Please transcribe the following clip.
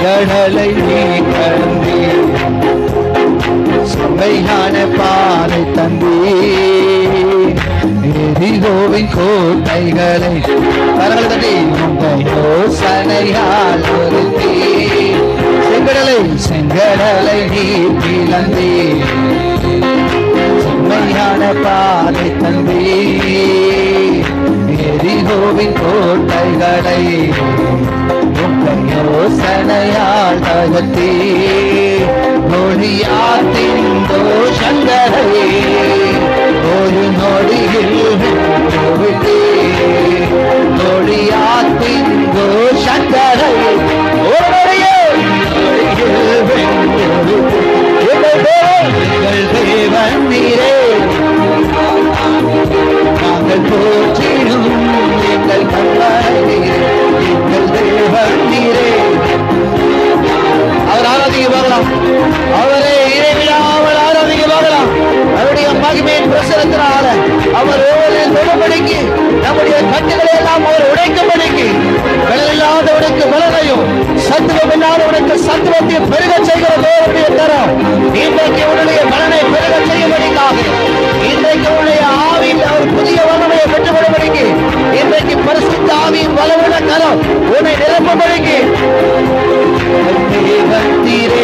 கடலை நீ கடந்தே செம்மையான பாதை தந்தே எரிகோவின் கோட்டைகளை கரங்களை தட்டி உங்கள் யோசனையால் ஒருத்தே செங்கடலை நீ பிளந்தே செம்மையான பாதை தந்தே எரிகோவின் கோட்டைகளை உங்கள் யோசனையால் தகர்த்தே மொழியாத்தின் தோஷங்களை ஒரு நொடியில் விட்டே மொழியாத்தின் தோஷங்களை ஒரு நொடியில் எங்கள் தேவன் நீரே நாங்கள் போற்றிடும் எங்கள் கண்மணி எங்கள் தேவன் நீரே. அவர் ஆராதிக்க பார்க்கலாம், அவரை இறைவிடாமல் ஆராதிக்க பார்க்கலாம். அவருடைய மகிமையின் பிரசனத்தினால அவர் ஓவரில் தொடுபடிக்கு நம்முடைய கட்டுகளை எல்லாம் அவர் உடைக்கும்படிக்கு பலனில்லாதவனுக்கு பலனையும் சத்துவம் இல்லாதவனுக்கு சத்துவத்தை பெருக செய்கிற தேவனுடைய தரம் இன்றைக்கு உன்னுடைய பலனை பெருக செய்யும்படிக்காக இன்றைக்கு உன்னுடைய ஆவியில் அவர் புதிய வல்லமையை பெற்றுவிடும்படிக்கு இன்றைக்கு பரிசுத்த ஆவியின் வல்லமுள்ள கரம் உன்னை நிரப்பும்படிக்கு தேவன் தீரே